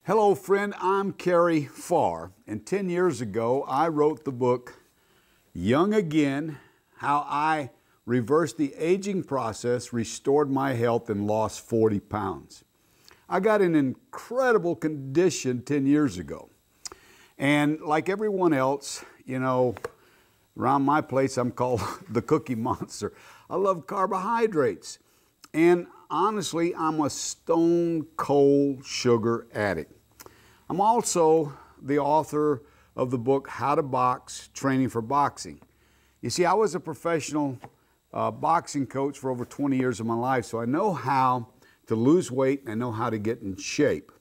Hello, friend. I'm Kerry Farr, and 10 years ago, I wrote the book Young Again: How I Reversed the Aging Process, Restored My Health, and Lost 40 Pounds. I got in incredible condition 10 years ago. And like everyone else, around my place, I'm called the Cookie Monster. I love carbohydrates. And honestly, I'm a stone cold sugar addict. I'm also the author of the book How to Box: Training for Boxing. You see, I was a professional boxing coach for over 20 years of my life, so I know how to lose weight and I know how to get in shape.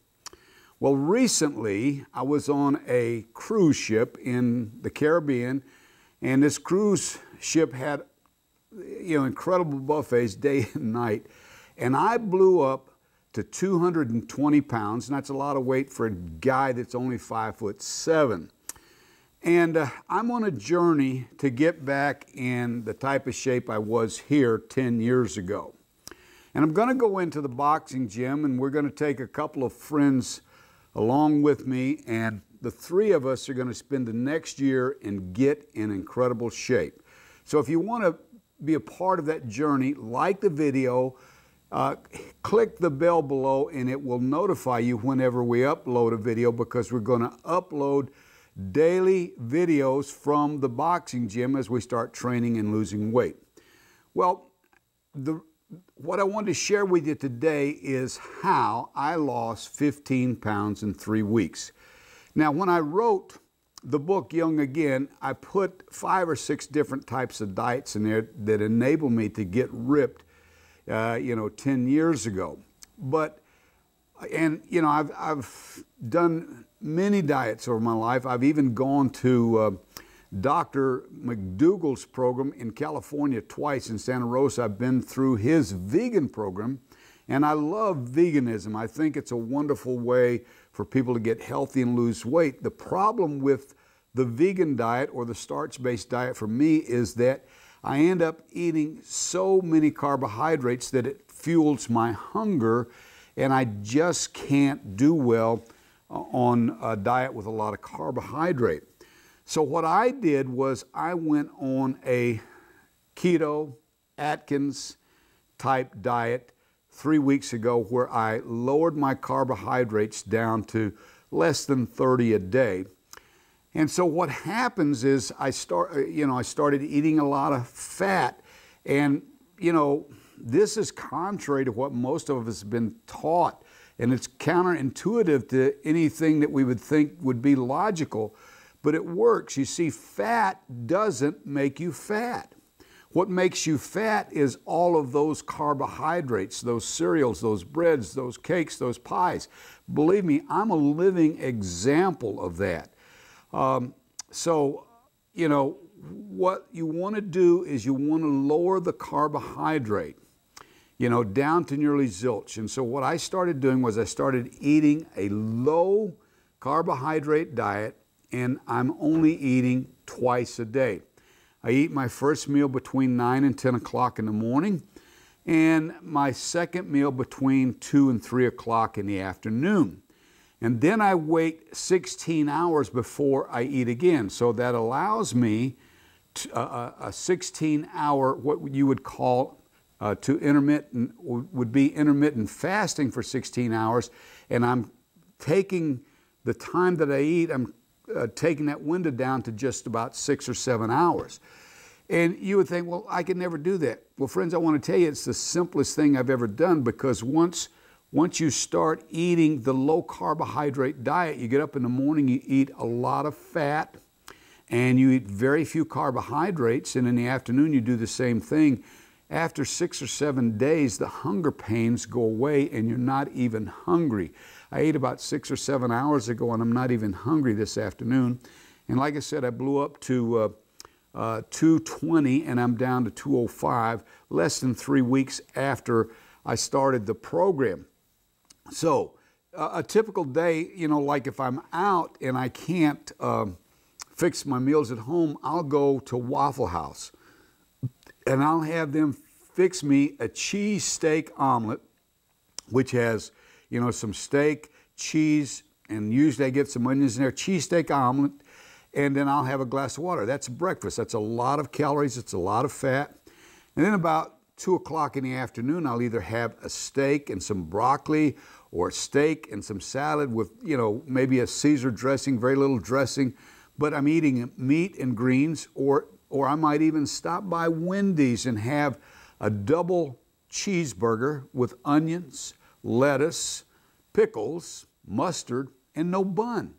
Well, recently I was on a cruise ship in the Caribbean, and this cruise ship had incredible buffets day and night, and I blew up to 220 pounds, and that's a lot of weight for a guy that's only 5'7". And I'm on a journey to get back in the type of shape I was here 10 years ago. And I'm going to go into the boxing gym, and we're going to take a couple of friends along with me, and the three of us are going to spend the next year and get in incredible shape. So if you want to be a part of that journey, like the video, click the bell below and it will notify you whenever we upload a video, because we're going to upload daily videos from the boxing gym as we start training and losing weight. Well, what I wanted to share with you today is how I lost 15 pounds in 3 weeks. Now, when I wrote the book Young Again, I put 5 or 6 different types of diets in there that enable me to get ripped 10 years ago. I've done many diets over my life. I've even gone to Dr. McDougall's program in California twice. In Santa Rosa, I've been through his vegan program, and I love veganism. I think it's a wonderful way for people to get healthy and lose weight. The problem with the vegan diet or the starch-based diet for me is that I end up eating so many carbohydrates that it fuels my hunger, and I just can't do well on a diet with a lot of carbohydrate. So what I did was I went on a keto, Atkins type diet 3 weeks ago, where I lowered my carbohydrates down to less than 30 a day. And so what happens is I started eating a lot of fat, and this is contrary to what most of us have been taught, and it's counterintuitive to anything that we would think would be logical, but it works. You see, fat doesn't make you fat. What makes you fat is all of those carbohydrates, those cereals, those breads, those cakes, those pies. Believe me, I'm a living example of that. What you want to do is you want to lower the carbohydrate, down to nearly zilch. And so what I started doing was I started eating a low carbohydrate diet, and I'm only eating twice a day. I eat my first meal between 9 and 10 o'clock in the morning, and my second meal between 2 and 3 o'clock in the afternoon. And then I wait 16 hours before I eat again. So that allows me a 16-hour, what you would call would be intermittent fasting for 16 hours. And I'm taking the time that I eat, I'm taking that window down to just about 6 or 7 hours. And you would think, well, I could never do that. Well, friends, I want to tell you, it's the simplest thing I've ever done, because once you start eating the low carbohydrate diet, you get up in the morning, you eat a lot of fat, and you eat very few carbohydrates, and in the afternoon you do the same thing. After 6 or 7 days, the hunger pains go away and you're not even hungry. I ate about 6 or 7 hours ago, and I'm not even hungry this afternoon. And like I said, I blew up to 220, and I'm down to 205 less than 3 weeks after I started the program. So a typical day, like if I'm out and I can't fix my meals at home, I'll go to Waffle House and I'll have them fix me a cheese steak omelet, which has, some steak, cheese, and usually I get some onions in there, cheesesteak omelet, and then I'll have a glass of water. That's breakfast. That's a lot of calories. It's a lot of fat. And then about 2 o'clock in the afternoon, I'll either have a steak and some broccoli, or a steak and some salad with, maybe a Caesar dressing, very little dressing, but I'm eating meat and greens, or I might even stop by Wendy's and have a double cheeseburger with onions, lettuce, pickles, mustard, and no bun.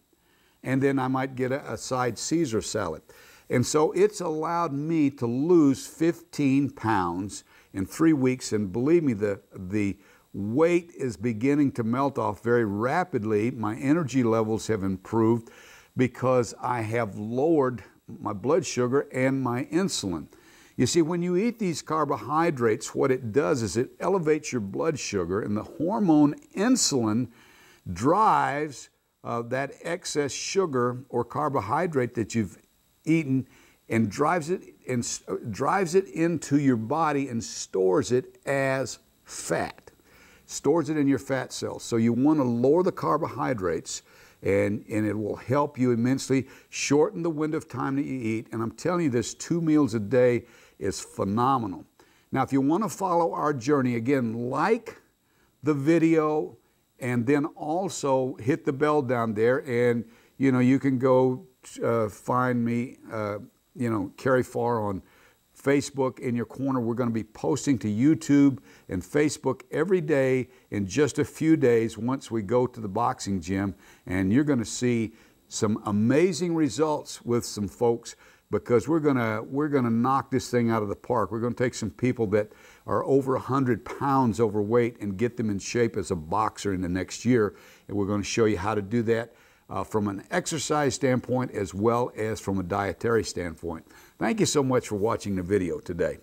And then I might get a side Caesar salad. And so it's allowed me to lose 15 pounds in 3 weeks. And believe me, the weight is beginning to melt off very rapidly. My energy levels have improved because I have lowered my blood sugar and my insulin. You see, when you eat these carbohydrates, what it does is it elevates your blood sugar, and the hormone insulin drives that excess sugar or carbohydrate that you've eaten and drives it into your body and stores it as fat. Stores it in your fat cells. So you want to lower the carbohydrates, and it will help you immensely shorten the window of time that you eat. And I'm telling you, this 2 meals a day is phenomenal. Now, if you want to follow our journey, again, like the video, and then also hit the bell down there, and you can go find me, Kerry Farr on Facebook. In your corner, we're going to be posting to YouTube and Facebook every day in just a few days once we go to the boxing gym, and you're going to see some amazing results with some folks, because we're gonna knock this thing out of the park. We're going to take some people that are over 100 pounds overweight and get them in shape as a boxer in the next year, and we're going to show you how to do that from an exercise standpoint as well as from a dietary standpoint. Thank you so much for watching the video today.